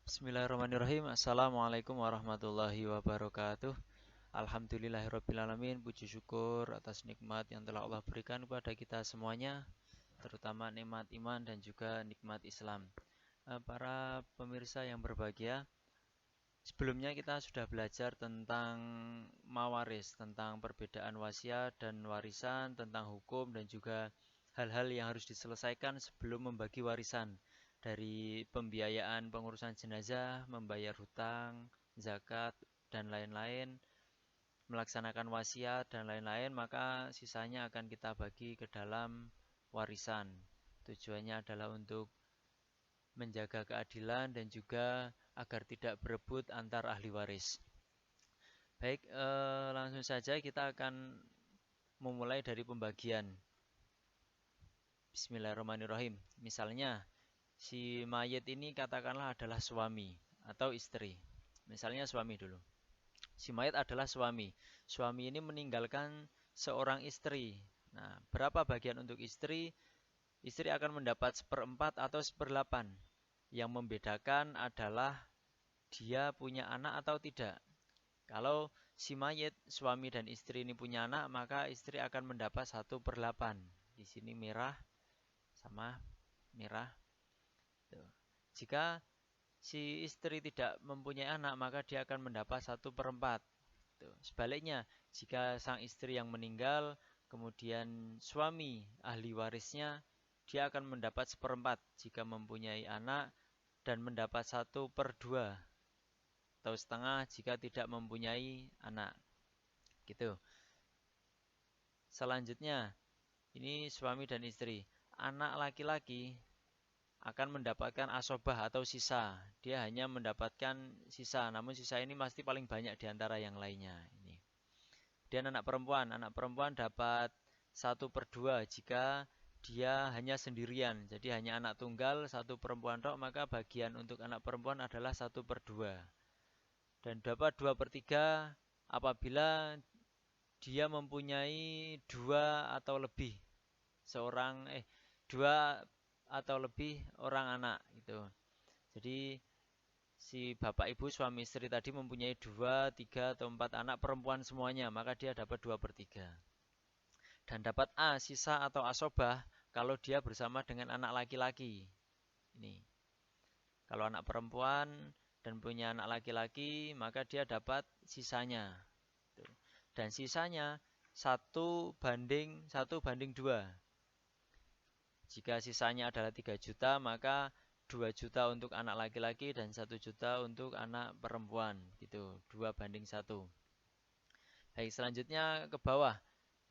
Bismillahirrahmanirrahim. Assalamualaikum warahmatullahi wabarakatuh. Alhamdulillahirrabbilalamin. Puji syukur atas nikmat yang telah Allah berikan kepada kita semuanya, terutama nikmat iman dan juga nikmat Islam. Para pemirsa yang berbahagia, sebelumnya kita sudah belajar tentang mawaris, tentang perbedaan wasiat dan warisan, tentang hukum dan juga hal-hal yang harus diselesaikan sebelum membagi warisan. Dari pembiayaan pengurusan jenazah, membayar hutang, zakat, dan lain-lain, melaksanakan wasiat dan lain-lain, maka sisanya akan kita bagi ke dalam warisan. Tujuannya adalah untuk menjaga keadilan dan juga agar tidak berebut antar ahli waris. Baik, langsung saja kita akan memulai dari pembagian. Bismillahirrahmanirrahim. Misalnya, si mayit ini katakanlah adalah suami atau istri. Misalnya suami dulu. Si mayit adalah suami. Suami ini meninggalkan seorang istri. Nah, berapa bagian untuk istri? Istri akan mendapat 1/4 atau 1/8. Yang membedakan adalah dia punya anak atau tidak. Kalau si mayit, suami dan istri ini punya anak, maka istri akan mendapat 1/8. Di sini merah sama merah. Jika si istri tidak mempunyai anak, maka dia akan mendapat 1/4. Sebaliknya, jika sang istri yang meninggal, kemudian suami ahli warisnya, dia akan mendapat 1/4 jika mempunyai anak, dan mendapat 1/2 atau setengah jika tidak mempunyai anak. Gitu. Selanjutnya, ini suami dan istri. Anak laki-laki akan mendapatkan asobah atau sisa. Dia hanya mendapatkan sisa, namun sisa ini pasti paling banyak di antara yang lainnya. Ini. Dan anak perempuan dapat 1/2 jika dia hanya sendirian. Jadi hanya anak tunggal, satu perempuan tok, maka bagian untuk anak perempuan adalah 1/2. Dan dapat 2/3 apabila dia mempunyai dua atau lebih orang anak gitu. Jadi si bapak ibu suami istri tadi mempunyai 2, 3 atau 4 anak perempuan semuanya, maka dia dapat 2/3. Dan dapat A, sisa atau asobah kalau dia bersama dengan anak laki-laki. Ini. Kalau anak perempuan dan punya anak laki-laki, maka dia dapat sisanya. Dan sisanya 1/2. Jika sisanya adalah 3 juta, maka 2 juta untuk anak laki-laki dan 1 juta untuk anak perempuan. Gitu, 2/1. Baik, selanjutnya ke bawah.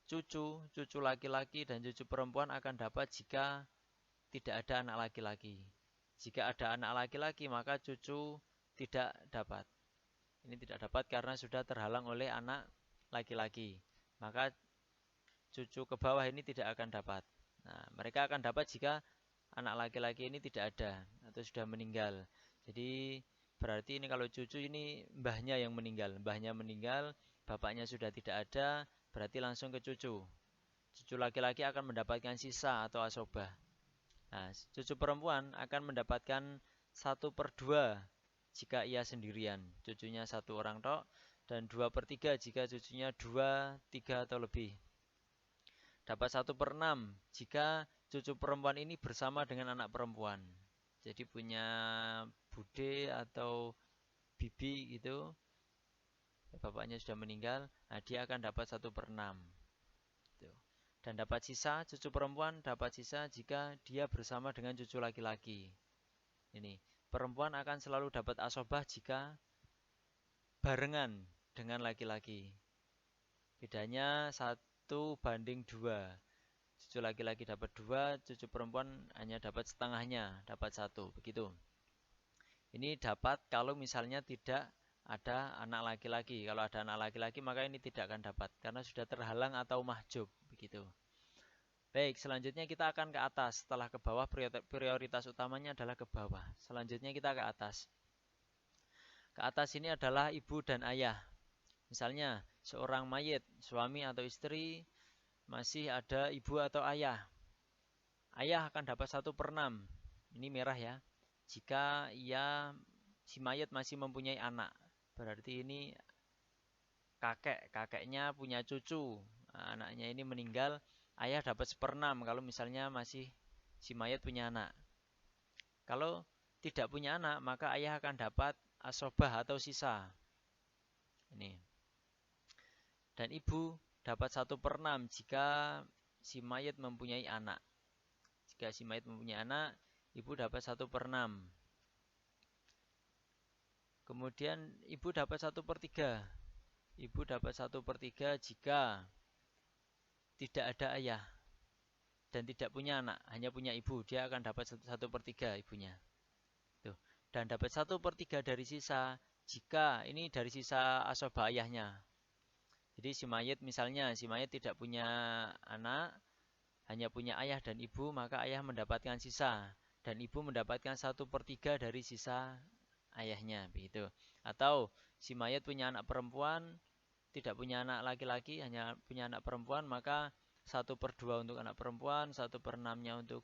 Cucu laki-laki dan cucu perempuan akan dapat jika tidak ada anak laki-laki. Jika ada anak laki-laki, maka cucu tidak dapat. Ini tidak dapat karena sudah terhalang oleh anak laki-laki. Maka cucu ke bawah ini tidak akan dapat. Nah, mereka akan dapat jika anak laki-laki ini tidak ada atau sudah meninggal. Jadi berarti ini kalau cucu ini mbahnya yang meninggal. Mbahnya meninggal, bapaknya sudah tidak ada, berarti langsung ke cucu. Cucu laki-laki akan mendapatkan sisa atau asobah. Nah, cucu perempuan akan mendapatkan 1/2 jika ia sendirian. Cucunya 1 orang tok, dan 2/3 jika cucunya 2, 3 atau lebih. Dapat 1/6 jika cucu perempuan ini bersama dengan anak perempuan. Jadi punya bude atau bibi gitu. Bapaknya sudah meninggal, nah dia akan dapat 1/6. Dan dapat sisa, cucu perempuan dapat sisa jika dia bersama dengan cucu laki-laki. Ini, perempuan akan selalu dapat asobah jika barengan dengan laki-laki. Bedanya 1/2. Cucu laki-laki dapat 2, cucu perempuan hanya dapat setengahnya, dapat 1. Begitu. Ini dapat kalau misalnya tidak ada anak laki-laki. Kalau ada anak laki-laki maka ini tidak akan dapat karena sudah terhalang atau mahjub. Begitu. Baik, selanjutnya kita akan ke atas. Setelah ke bawah, prioritas utamanya adalah ke bawah. Selanjutnya kita ke atas. Ke atas ini adalah ibu dan ayah. Misalnya, seorang mayit, suami atau istri, masih ada ibu atau ayah. Ayah akan dapat 1/6. Ini merah ya. Jika ia si mayat masih mempunyai anak. Berarti ini kakeknya punya cucu. Nah, anaknya ini meninggal, ayah dapat 1/6 kalau misalnya masih si mayat punya anak. Kalau tidak punya anak, maka ayah akan dapat asobah atau sisa. Ini. Dan ibu dapat 1/6 jika si mayat mempunyai anak. Jika si mayat mempunyai anak, ibu dapat 1/6. Kemudian ibu dapat 1/3. Ibu dapat 1/3 jika tidak ada ayah dan tidak punya anak, hanya punya ibu. Dia akan dapat 1/3 ibunya. Tuh. Dan dapat 1/3 dari sisa jika ini dari sisa asobah ayahnya. Jadi si mayat misalnya, si mayat tidak punya anak, hanya punya ayah dan ibu, maka ayah mendapatkan sisa. Dan ibu mendapatkan 1/3 dari sisa ayahnya. Begitu. Atau si mayat punya anak perempuan, tidak punya anak laki-laki, hanya punya anak perempuan, maka 1/2 untuk anak perempuan, 1/6-nya untuk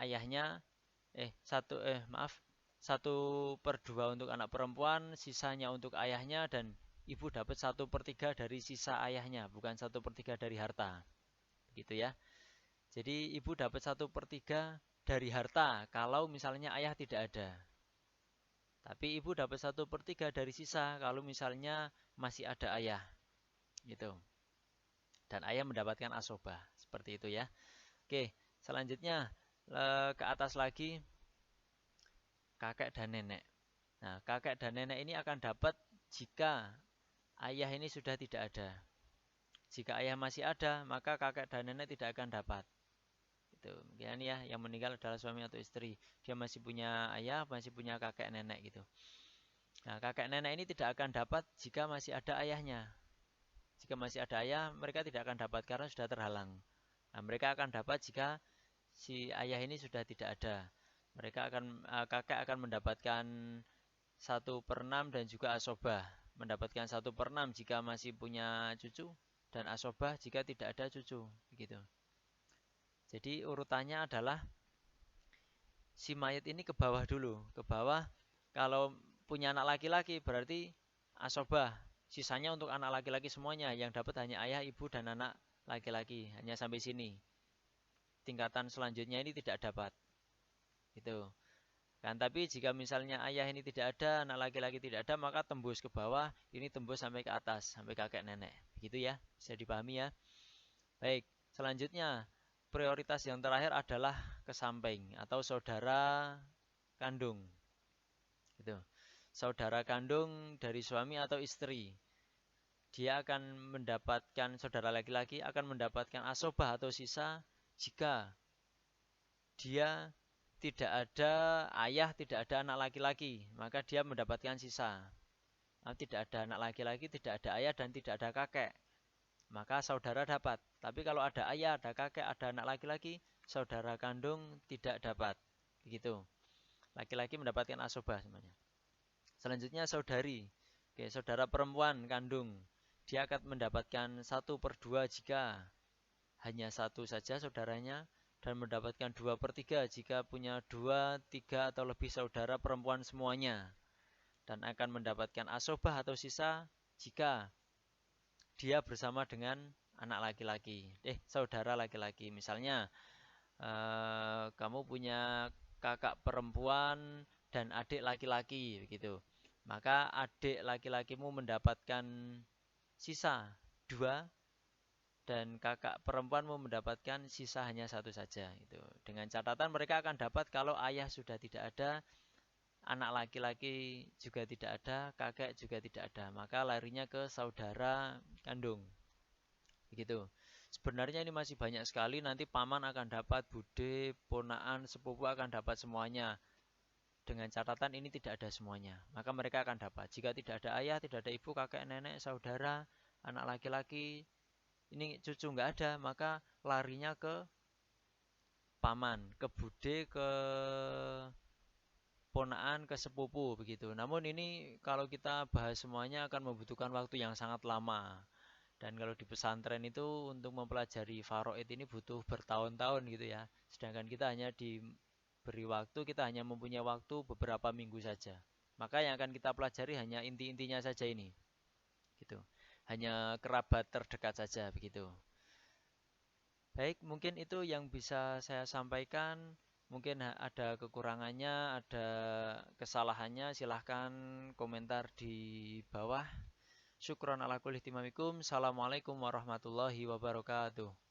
ayahnya, 1/2 untuk anak perempuan, sisanya untuk ayahnya, dan ibu dapat 1/3 dari sisa ayahnya, bukan 1/3 dari harta. Begitu ya. Jadi ibu dapat 1/3 dari harta kalau misalnya ayah tidak ada. Tapi ibu dapat 1/3 dari sisa kalau misalnya masih ada ayah. Gitu. Dan ayah mendapatkan asobah. Seperti itu ya. Oke, selanjutnya ke atas lagi kakek dan nenek. Nah, kakek dan nenek ini akan dapat jika ayah ini sudah tidak ada. Jika ayah masih ada, maka kakek dan nenek tidak akan dapat. Itu mungkin ya, yang meninggal adalah suami atau istri. Dia masih punya ayah, masih punya kakek nenek gitu. Nah, kakek nenek ini tidak akan dapat jika masih ada ayahnya. Jika masih ada ayah, mereka tidak akan dapat karena sudah terhalang. Nah, mereka akan dapat jika si ayah ini sudah tidak ada. Kakek akan mendapatkan 1/6 dan juga asobah. Mendapatkan 1/6 jika masih punya cucu dan asobah jika tidak ada cucu. Begitu. Jadi urutannya adalah si mayat ini ke bawah dulu. Ke bawah kalau punya anak laki-laki berarti asobah. Sisanya untuk anak laki-laki semuanya. Yang dapat hanya ayah, ibu, dan anak laki-laki. Hanya sampai sini. Tingkatan selanjutnya ini tidak dapat. Gitu. Kan, tapi jika misalnya ayah ini tidak ada, anak laki-laki tidak ada, maka tembus ke bawah, ini tembus sampai ke atas, sampai kakek nenek. Begitu ya, bisa dipahami ya. Baik, selanjutnya prioritas yang terakhir adalah ke samping atau saudara kandung. Gitu. Saudara kandung dari suami atau istri. Dia akan mendapatkan, saudara laki-laki akan mendapatkan asobah atau sisa jika dia tidak ada ayah, tidak ada anak laki-laki, maka dia mendapatkan sisa. Nah, tidak ada anak laki-laki, tidak ada ayah, dan tidak ada kakek, maka saudara dapat. Tapi kalau ada ayah, ada kakek, ada anak laki-laki, saudara kandung tidak dapat. Begitu. Laki-laki mendapatkan asobah semuanya. Selanjutnya saudari. Oke, saudara perempuan kandung. Dia akan mendapatkan 1/2 jika hanya satu saja saudaranya, dan mendapatkan 2/3 jika punya 2, 3 atau lebih saudara perempuan semuanya. Dan akan mendapatkan asobah atau sisa jika dia bersama dengan anak laki-laki. Saudara laki-laki. Misalnya, kamu punya kakak perempuan dan adik laki-laki begitu. Maka adik laki-lakimu mendapatkan sisa 2 dan kakak perempuanmu mendapatkan sisa hanya 1 saja. Itu. Dengan catatan mereka akan dapat kalau ayah sudah tidak ada, anak laki-laki juga tidak ada, kakek juga tidak ada. Maka larinya ke saudara kandung. Begitu. Sebenarnya ini masih banyak sekali, nanti paman akan dapat, bude, ponaan, sepupu akan dapat semuanya. Dengan catatan ini tidak ada semuanya. Maka mereka akan dapat. Jika tidak ada ayah, tidak ada ibu, kakek, nenek, saudara, anak laki-laki, ini cucu nggak ada, maka larinya ke paman, ke bude, ke ponaan, ke sepupu begitu. Namun ini kalau kita bahas semuanya akan membutuhkan waktu yang sangat lama. Dan kalau di pesantren itu untuk mempelajari faraid ini butuh bertahun-tahun gitu ya. Sedangkan kita hanya diberi waktu, kita hanya mempunyai waktu beberapa minggu saja. Maka yang akan kita pelajari hanya inti-intinya saja ini. Gitu. Hanya kerabat terdekat saja begitu. Baik, mungkin itu yang bisa saya sampaikan. Mungkin ada kekurangannya, ada kesalahannya, silahkan komentar di bawah. Syukron ala kulli timamikum. Assalamualaikum warahmatullahi wabarakatuh.